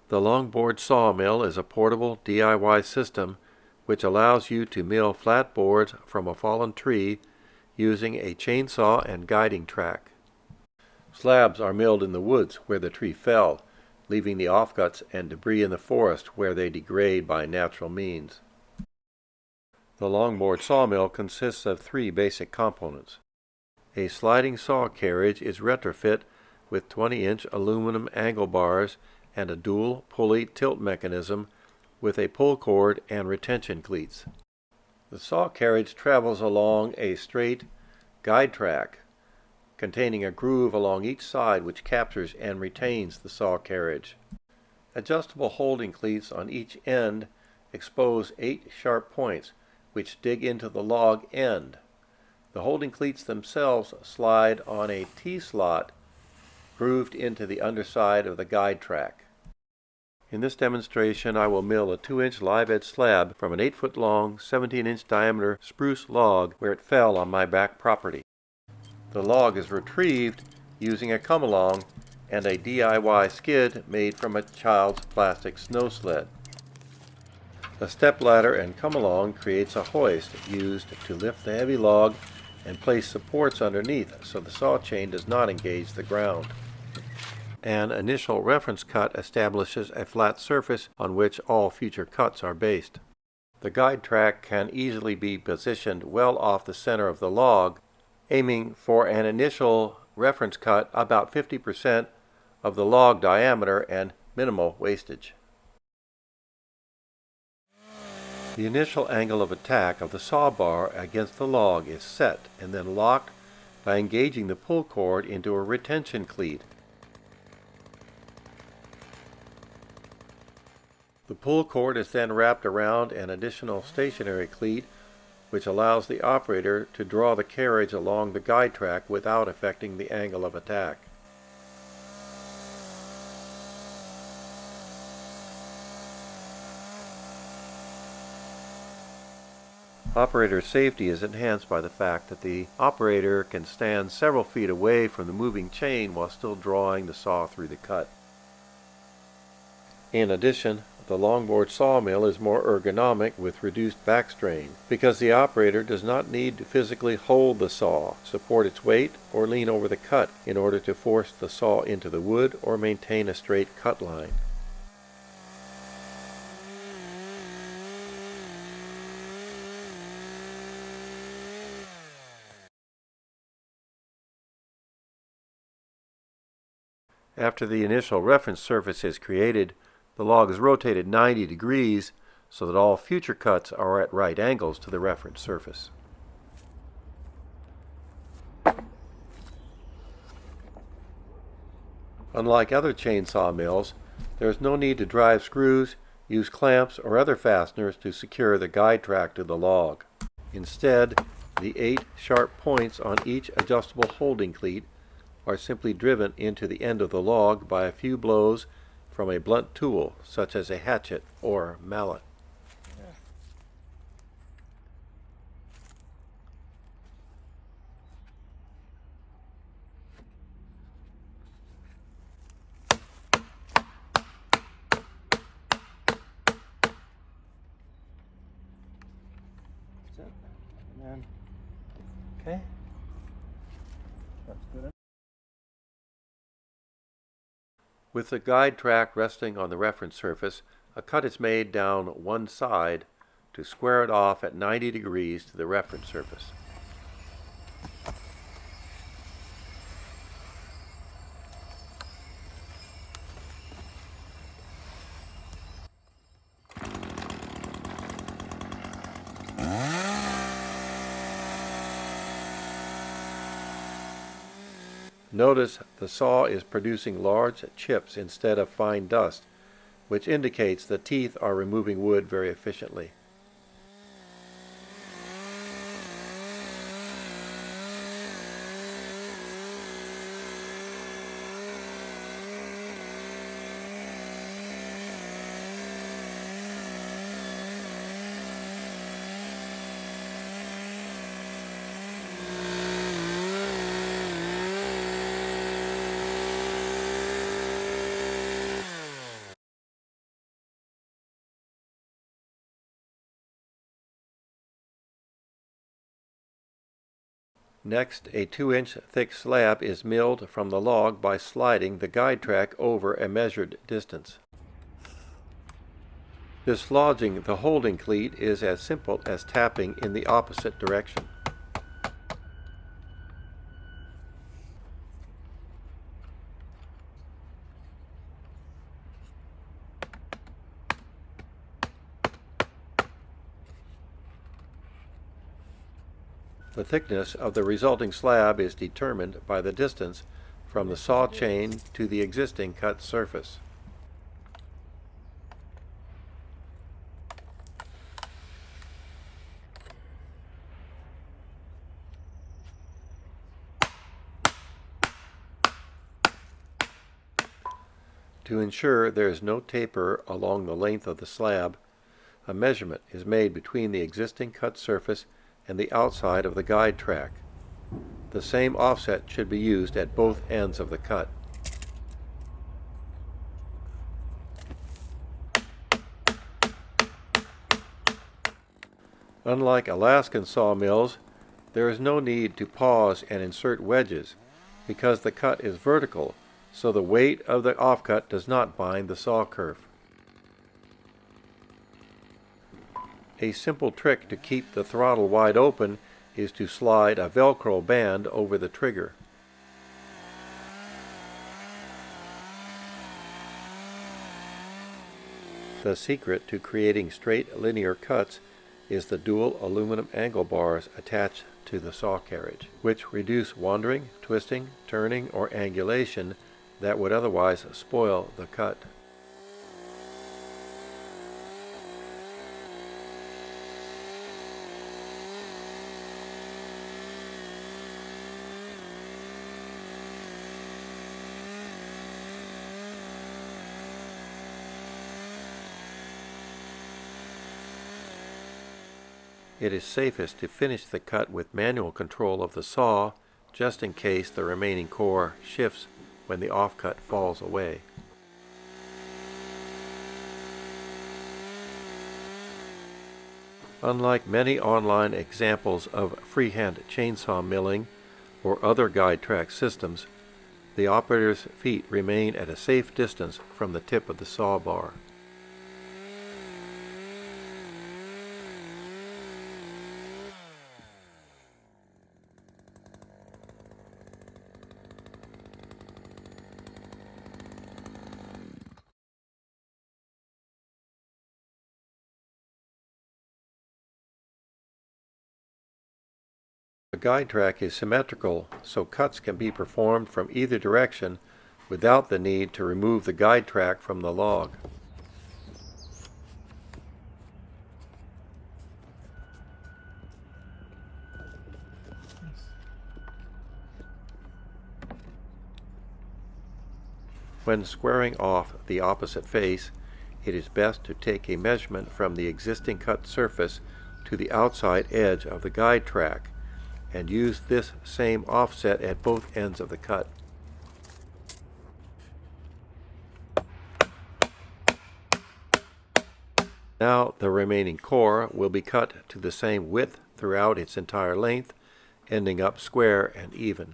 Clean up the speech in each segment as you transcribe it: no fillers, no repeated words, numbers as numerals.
The Longboard sawmill is a portable DIY system which allows you to mill flat boards from a fallen tree using a chainsaw and guiding track. Slabs are milled in the woods where the tree fell, leaving the offcuts and debris in the forest where they degrade by natural means. The Longboard sawmill consists of three basic components. A sliding saw carriage is retrofit with 20-inch aluminum angle bars and a dual pulley tilt mechanism with a pull cord and retention cleats. The saw carriage travels along a straight guide track containing a groove along each side which captures and retains the saw carriage. Adjustable holding cleats on each end expose 8 sharp points which dig into the log end. The holding cleats themselves slide on a T-slot grooved into the underside of the guide track. In this demonstration, I will mill a 2-inch live edge slab from an 8-foot long, 17-inch diameter spruce log where it fell on my back property. The log is retrieved using a come-along and a DIY skid made from a child's plastic snow sled. A stepladder and come-along creates a hoist used to lift the heavy log and place supports underneath so the saw chain does not engage the ground. An initial reference cut establishes a flat surface on which all future cuts are based. The guide track can easily be positioned well off the center of the log, aiming for an initial reference cut about 50% of the log diameter and minimal wastage. The initial angle of attack of the saw bar against the log is set and then locked by engaging the pull cord into a retention cleat. The pull cord is then wrapped around an additional stationary cleat which allows the operator to draw the carriage along the guide track without affecting the angle of attack. Operator safety is enhanced by the fact that the operator can stand several feet away from the moving chain while still drawing the saw through the cut. In addition, the Longboard sawmill is more ergonomic with reduced back strain because the operator does not need to physically hold the saw, support its weight, or lean over the cut in order to force the saw into the wood or maintain a straight cut line. After the initial reference surface is created, the log is rotated 90 degrees so that all future cuts are at right angles to the reference surface. Unlike other chainsaw mills, there is no need to drive screws, use clamps, or other fasteners to secure the guide track to the log. Instead, the 8 sharp points on each adjustable holding cleat are simply driven into the end of the log by a few blows from a blunt tool, such as a hatchet or mallet. That's it. And then, okay. That's good. With the guide track resting on the reference surface, a cut is made down one side to square it off at 90 degrees to the reference surface. Notice the saw is producing large chips instead of fine dust, which indicates the teeth are removing wood very efficiently. Next, a 2-inch thick slab is milled from the log by sliding the guide track over a measured distance. Dislodging the holding cleat is as simple as tapping in the opposite direction. The thickness of the resulting slab is determined by the distance from the saw chain to the existing cut surface. To ensure there is no taper along the length of the slab, a measurement is made between the existing cut surface and the outside of the guide track. The same offset should be used at both ends of the cut. Unlike Alaskan sawmills, there is no need to pause and insert wedges because the cut is vertical, so the weight of the offcut does not bind the saw kerf. A simple trick to keep the throttle wide open is to slide a Velcro band over the trigger. The secret to creating straight linear cuts is the dual aluminum angle bars attached to the saw carriage, which reduce wandering, twisting, turning, or angulation that would otherwise spoil the cut. It is safest to finish the cut with manual control of the saw, just in case the remaining core shifts when the offcut falls away. Unlike many online examples of freehand chainsaw milling or other guide track systems, the operator's feet remain at a safe distance from the tip of the saw bar. The guide track is symmetrical, so cuts can be performed from either direction without the need to remove the guide track from the log. When squaring off the opposite face, it is best to take a measurement from the existing cut surface to the outside edge of the guide track, and use this same offset at both ends of the cut. Now the remaining core will be cut to the same width throughout its entire length, ending up square and even.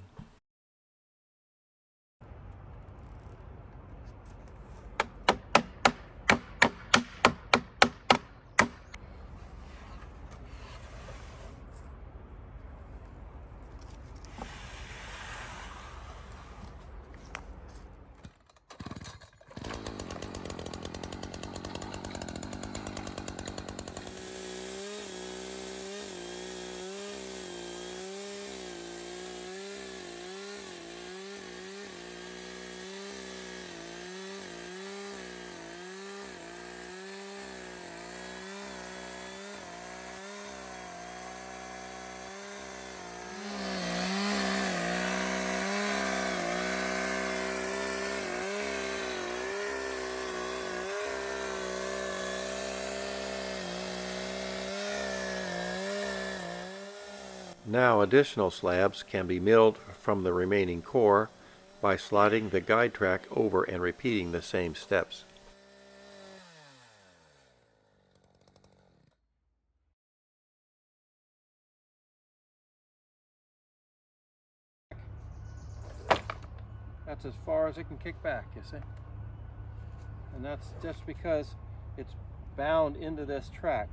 Now additional slabs can be milled from the remaining core by sliding the guide track over and repeating the same steps. That's as far as it can kick back, you see? And that's just because it's bound into this track.